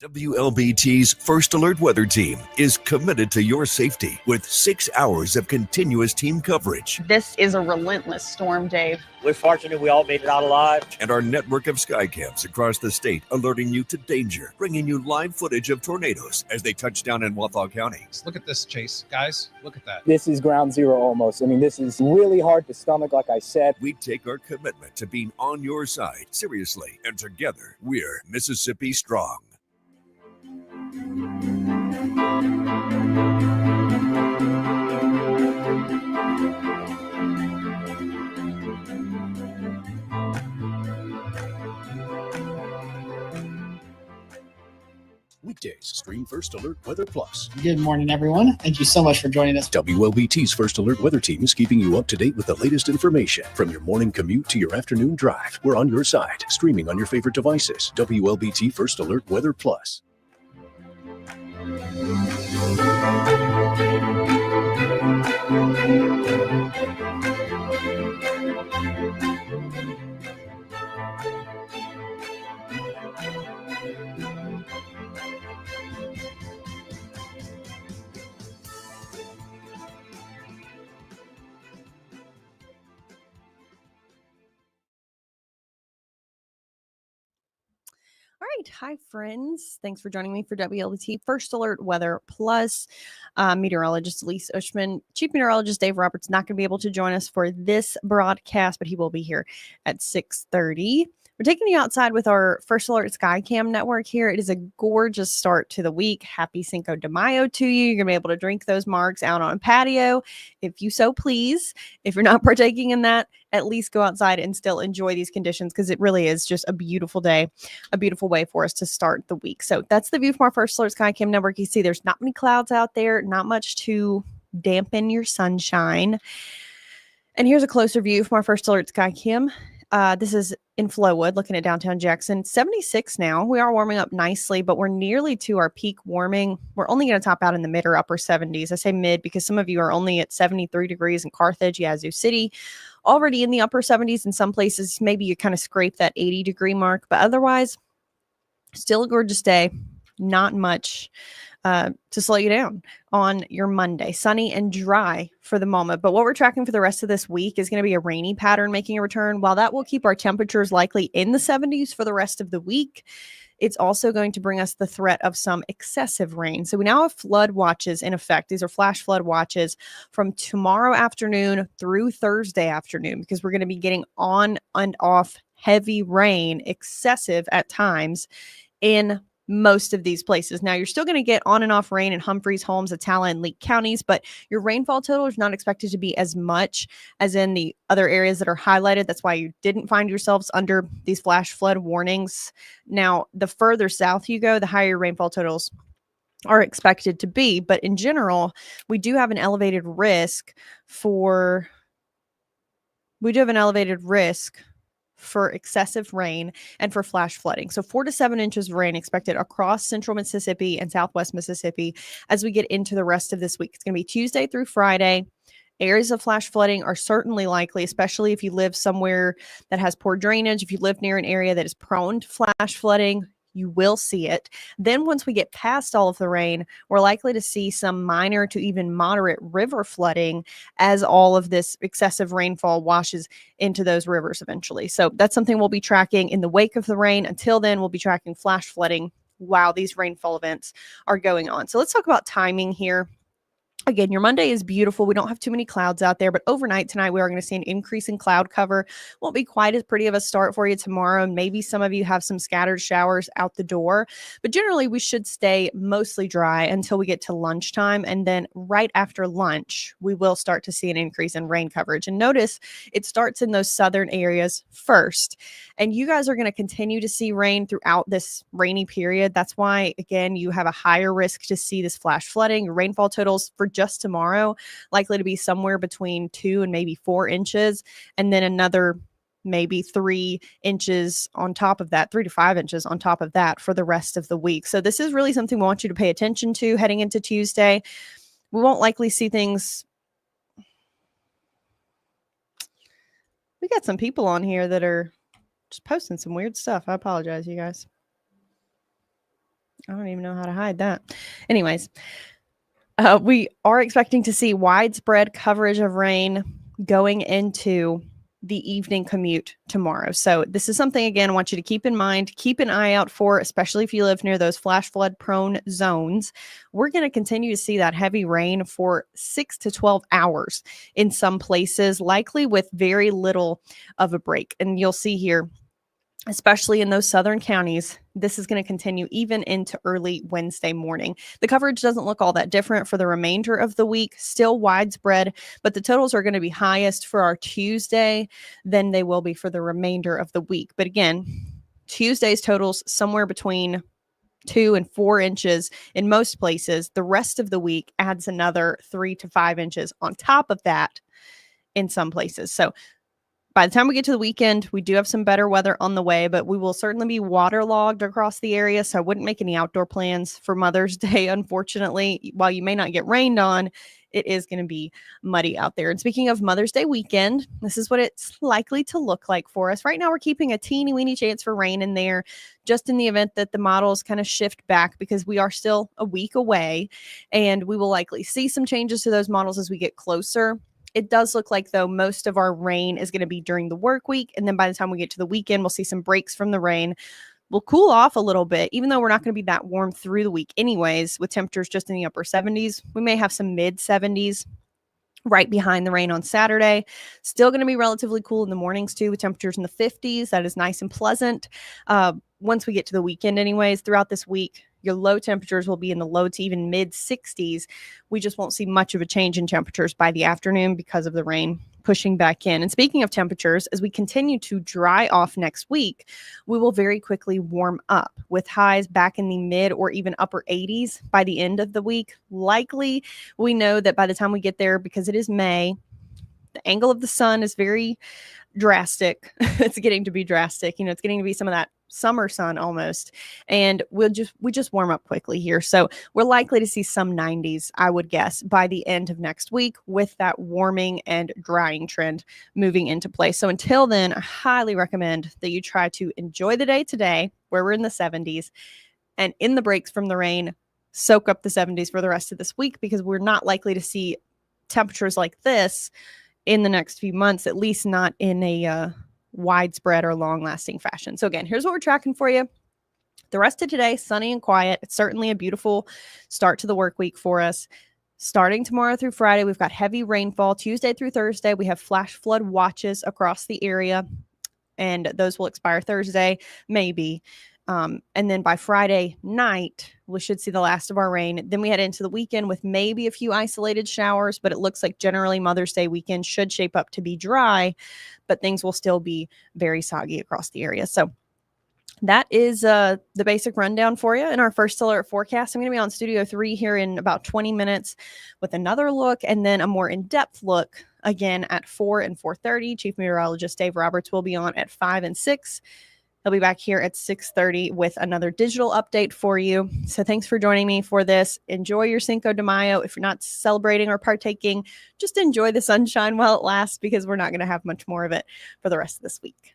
WLBT's First Alert Weather Team is committed to your safety with 6 hours of continuous team coverage. This is a relentless storm, Dave. We're fortunate we all made it out alive. And our network of sky cams across the state alerting you to danger, bringing you live footage of tornadoes as they touch down in Wathau County. Look at this, Chase. Guys, look at that. This is ground zero almost. I mean, this is really hard to stomach, like I said. We take our commitment to being on your side seriously, and together, we're Mississippi Strong. Weekdays, stream First Alert Weather Plus. Good morning, everyone. Thank you so much for joining us. WLBT's First Alert Weather Team is keeping you up to date with the latest information. From your morning commute to your afternoon drive, we're on your side, streaming on your favorite devices. WLBT First Alert Weather Plus. All right. Hi, friends. Thanks for joining me for WLBT First Alert Weather Plus. Meteorologist Elise Ushman, Chief Meteorologist Dave Roberts not going to be able to join us for this broadcast, but he will be here at 6:30. We're taking you outside with our First Alert Skycam network here. It is a gorgeous start to the week. Happy Cinco de Mayo to you. You're going to be able to drink those margs out on a patio if you so please. If you're not partaking in that, at least go outside and still enjoy these conditions because it really is just a beautiful day, a beautiful way for us to start the week. So that's the view from our First Alert Skycam network. You see there's not many clouds out there, not much to dampen your sunshine. And here's a closer view from our First Alert Skycam. This is in Flowood, looking at downtown Jackson. 76 now. We are warming up nicely, but we're nearly to our peak warming. We're only going to top out in the mid or upper 70s. I say mid because some of you are only at 73 degrees in Carthage, Yazoo City, already in the upper 70s in some places. Maybe you kind of scrape that 80-degree mark, but otherwise, still a gorgeous day. Not much to slow you down on your Monday. Sunny and dry for the moment. But what we're tracking for the rest of this week is going to be a rainy pattern making a return. While that will keep our temperatures likely in the 70s for the rest of the week, it's also going to bring us the threat of some excessive rain. So we now have flood watches in effect. These are flash flood watches from tomorrow afternoon through Thursday afternoon because we're going to be getting on and off heavy rain, excessive at times in most of these places. Now, you're still going to get on and off rain in Humphreys, Holmes, Atala, and Leake counties, but your rainfall total is not expected to be as much as in the other areas that are highlighted. That's why you didn't find yourselves under these flash flood warnings. Now, the further south you go, the higher your rainfall totals are expected to be. But in general, we do have an elevated risk for excessive rain and for flash flooding. So 4 to 7 inches of rain expected across central Mississippi and southwest Mississippi as we get into the rest of this week. It's going to be Tuesday through Friday. Areas of flash flooding are certainly likely, especially if you live somewhere that has poor drainage. If you live near an area that is prone to flash flooding, you will see it. Then once we get past all of the rain, we're likely to see some minor to even moderate river flooding as all of this excessive rainfall washes into those rivers eventually. So that's something we'll be tracking in the wake of the rain. Until then, we'll be tracking flash flooding while these rainfall events are going on. So let's talk about timing here. Again, your Monday is beautiful. We don't have too many clouds out there, but overnight tonight, we are going to see an increase in cloud cover. Won't be quite as pretty of a start for you tomorrow. And maybe some of you have some scattered showers out the door, but generally we should stay mostly dry until we get to lunchtime. And then right after lunch, we will start to see an increase in rain coverage. And notice it starts in those southern areas first. And you guys are going to continue to see rain throughout this rainy period. That's why, again, you have a higher risk to see this flash flooding. Your rainfall totals for just tomorrow likely to be somewhere between 2 and maybe 4 inches, and then another maybe 3 inches on top of that, 3 to 5 inches on top of that for the rest of the week. So this is really something we want you to pay attention to heading into Tuesday. We won't likely see things We got some people on here that are just posting some weird stuff. I apologize, you guys. I don't even know how to hide that. Anyways, we are expecting to see widespread coverage of rain going into the evening commute tomorrow. So this is something, again, I want you to keep in mind, keep an eye out for, especially if you live near those flash flood prone zones. We're going to continue to see that heavy rain for 6 to 12 hours in some places, likely with very little of a break. And you'll see here, especially in those southern counties, this is going to continue even into early Wednesday morning. The coverage doesn't look all that different for the remainder of the week, still widespread, but the totals are going to be highest for our Tuesday than they will be for the remainder of the week. But again, Tuesday's totals somewhere between 2 and 4 inches in most places. The rest of the week adds another 3 to 5 inches on top of that in some places. So by the time we get to the weekend, we do have some better weather on the way, but we will certainly be waterlogged across the area. So I wouldn't make any outdoor plans for Mother's Day, unfortunately. While you may not get rained on, it is going to be muddy out there. And speaking of Mother's Day weekend, this is what it's likely to look like for us. Right now, we're keeping a teeny weeny chance for rain in there, just in the event that the models kind of shift back, because we are still a week away, and we will likely see some changes to those models as we get closer. It does look like, though, most of our rain is going to be during the work week. And then by the time we get to the weekend, we'll see some breaks from the rain. We'll cool off a little bit, even though we're not going to be that warm through the week anyways, with temperatures just in the upper 70s. We may have some mid 70s right behind the rain on Saturday. Still going to be relatively cool in the mornings, too, with temperatures in the 50s. That is nice and pleasant. Once we get to the weekend anyways, throughout this week, your low temperatures will be in the low to even mid 60s. We just won't see much of a change in temperatures by the afternoon because of the rain pushing back in. And speaking of temperatures, as we continue to dry off next week, we will very quickly warm up with highs back in the mid or even upper 80s by the end of the week. Likely, we know that by the time we get there, because it is May, the angle of the sun is very drastic. It's getting to be drastic. It's getting to be some of that summer sun almost. And we just warm up quickly here. So we're likely to see some 90s, I would guess, by the end of next week, with that warming and drying trend moving into place. So until then, I highly recommend that you try to enjoy the day today, where we're in the 70s, and in the breaks from the rain, soak up the 70s for the rest of this week, because we're not likely to see temperatures like this in the next few months, at least not in a widespread or long-lasting fashion. So again, here's what we're tracking for you. The rest of today, sunny and quiet. It's certainly a beautiful start to the work week for us. Starting tomorrow through Friday, we've got heavy rainfall. Tuesday through Thursday, we have flash flood watches across the area, and those will expire Thursday, maybe. And then by Friday night, we should see the last of our rain. Then we head into the weekend with maybe a few isolated showers, but it looks like generally Mother's Day weekend should shape up to be dry, but things will still be very soggy across the area. So that is the basic rundown for you in our first alert forecast. I'm going to be on Studio 3 here in about 20 minutes with another look, and then a more in-depth look again at 4 and 4:30. Chief Meteorologist Dave Roberts will be on at 5 and 6. He'll be back here at 6:30 with another digital update for you. So thanks for joining me for this. Enjoy your Cinco de Mayo. If you're not celebrating or partaking, just enjoy the sunshine while it lasts, because we're not going to have much more of it for the rest of this week.